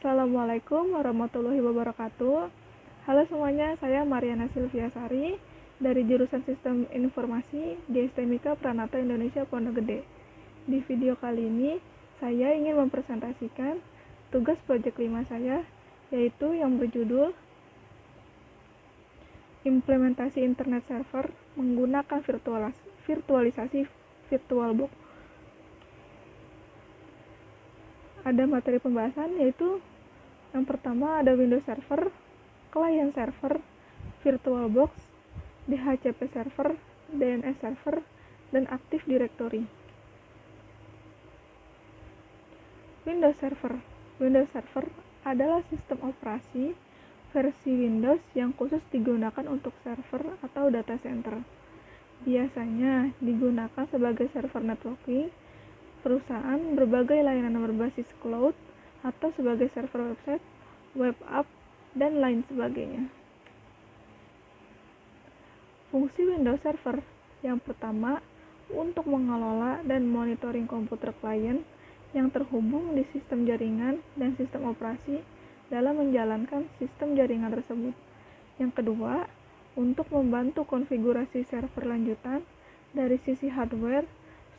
Assalamualaikum warahmatullahi wabarakatuh. Halo semuanya, saya Mariana Silviasari dari jurusan Sistem Informasi di STMIK Pranata Indonesia Pondok Gede. Di video kali ini, saya ingin mempresentasikan tugas proyek 5 saya, yaitu yang berjudul Implementasi Internet Server menggunakan virtualisasi VirtualBox. Ada materi pembahasan, yaitu yang pertama ada Windows Server, Client Server, VirtualBox, DHCP Server, DNS Server, dan Active Directory. Windows Server. Windows Server adalah sistem operasi versi Windows yang khusus digunakan untuk server atau data center. Biasanya digunakan sebagai server networking perusahaan berbagai layanan berbasis cloud atau sebagai server website, web app, dan lain sebagainya. Fungsi Windows Server yang pertama untuk mengelola dan monitoring komputer klien yang terhubung di sistem jaringan dan sistem operasi dalam menjalankan sistem jaringan tersebut. Yang kedua, untuk membantu konfigurasi server lanjutan dari sisi hardware,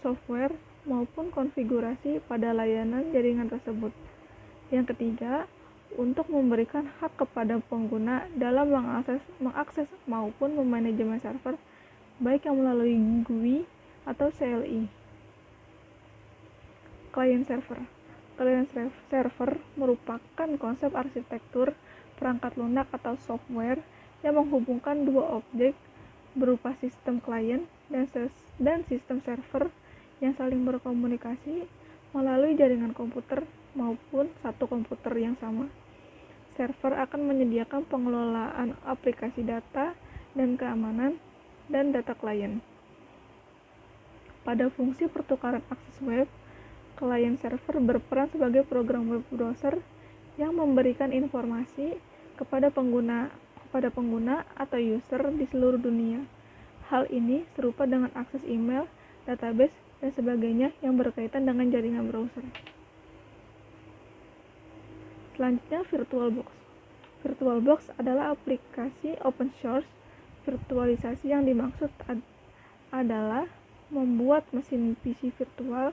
software, maupun konfigurasi pada layanan jaringan tersebut. Yang ketiga, untuk memberikan hak kepada pengguna dalam mengakses maupun memanajemen server, baik yang melalui GUI atau CLI. Client Server. Client Server merupakan konsep arsitektur perangkat lunak atau software yang menghubungkan dua objek berupa sistem klien dan sistem server yang saling berkomunikasi melalui jaringan komputer maupun satu komputer yang sama. Server akan menyediakan pengelolaan aplikasi data dan keamanan dan data klien. Pada fungsi pertukaran akses web, client server berperan sebagai program web browser yang memberikan informasi kepada pengguna atau user di seluruh dunia. Hal ini serupa dengan akses email, database, dan sebagainya yang berkaitan dengan jaringan browser. Selanjutnya, VirtualBox. VirtualBox adalah aplikasi open source virtualisasi yang dimaksud adalah membuat mesin PC virtual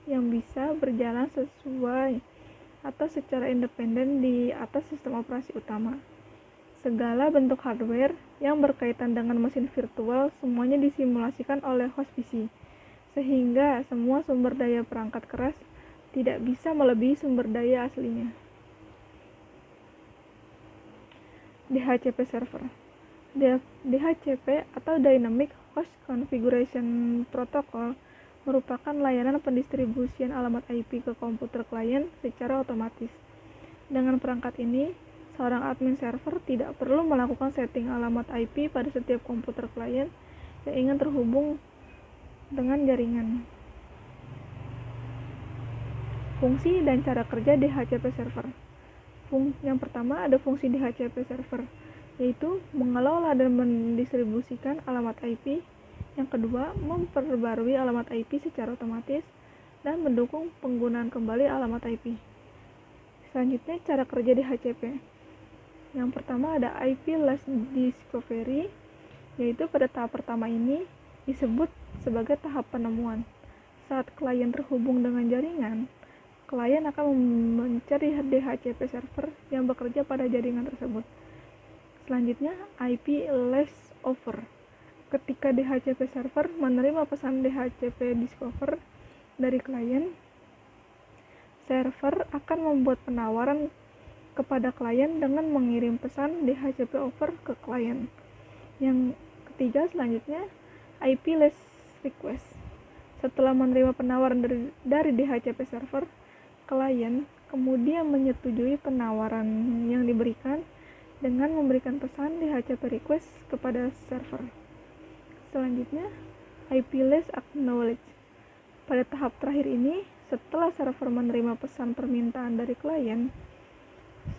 yang bisa berjalan sesuai atau secara independen di atas sistem operasi utama. Segala bentuk hardware yang berkaitan dengan mesin virtual semuanya disimulasikan oleh host PC, sehingga semua sumber daya perangkat keras tidak bisa melebihi sumber daya aslinya. DHCP Server. DHCP atau Dynamic Host Configuration Protocol merupakan layanan pendistribusian alamat IP ke komputer klien secara otomatis. Dengan perangkat ini, seorang admin server tidak perlu melakukan setting alamat IP pada setiap komputer klien yang ingin terhubung dengan jaringan. Fungsi dan cara kerja DHCP Server. Yang pertama ada fungsi DHCP Server, yaitu mengelola dan mendistribusikan alamat IP. Yang kedua, memperbarui alamat IP secara otomatis dan mendukung penggunaan kembali alamat IP. Selanjutnya, cara kerja DHCP. Yang pertama ada IP-less discovery, yaitu pada tahap pertama ini disebut sebagai tahap penemuan. Saat klien terhubung dengan jaringan, klien akan mencari DHCP server yang bekerja pada jaringan tersebut. Selanjutnya, IP-less over. Ketika DHCP server menerima pesan DHCP discover dari klien, server akan membuat penawaran kepada klien dengan mengirim pesan DHCP over ke klien. Yang ketiga selanjutnya, IP-less request. Setelah menerima penawaran dari DHCP server, klien kemudian menyetujui penawaran yang diberikan dengan memberikan pesan DHCP request kepada server. Selanjutnya, IP-less acknowledge. Pada tahap terakhir ini, setelah server menerima pesan permintaan dari klien,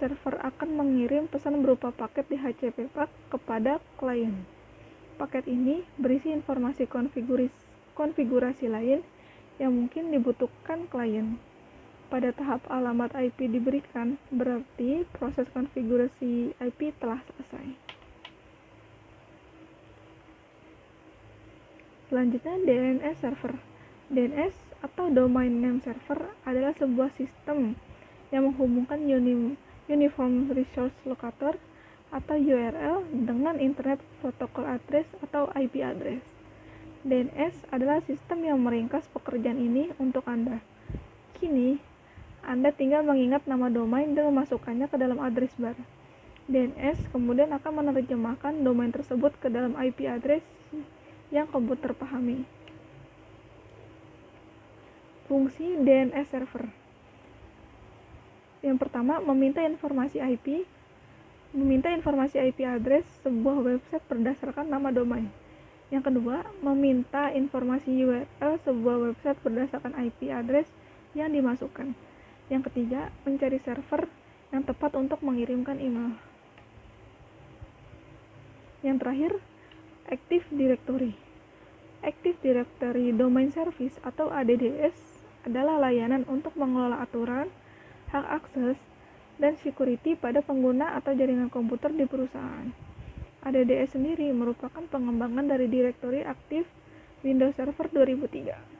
server akan mengirim pesan berupa paket DHCP pack kepada klien. Paket ini berisi informasi konfigurasi lain yang mungkin dibutuhkan klien. pada tahap alamat IP diberikan, berarti proses konfigurasi IP telah selesai. Selanjutnya, DNS server. DNS atau Domain Name Server adalah sebuah sistem yang menghubungkan Uniform Resource Locator atau URL dengan Internet Protocol Address atau IP address. DNS adalah sistem yang meringkas pekerjaan ini untuk Anda. Kini, Anda tinggal mengingat nama domain dan memasukkannya ke dalam address bar. DNS kemudian akan menerjemahkan domain tersebut ke dalam IP address yang komputer pahami. Fungsi DNS server. Yang pertama, meminta informasi IP address sebuah website berdasarkan nama domain. Yang kedua, meminta informasi URL sebuah website berdasarkan IP address yang dimasukkan. Yang ketiga, mencari server yang tepat untuk mengirimkan email. Yang terakhir, Active Directory. Active Directory Domain Service atau ADDS adalah layanan untuk mengelola aturan, hak akses, dan security pada pengguna atau jaringan komputer di perusahaan. ADDS sendiri merupakan pengembangan dari Directory Active Windows Server 2003.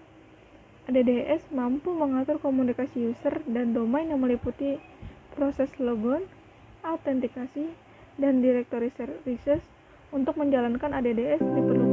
ADDS mampu mengatur komunikasi user dan domain yang meliputi proses logon, autentikasi, dan directory services. Untuk menjalankan ADDS diperlukan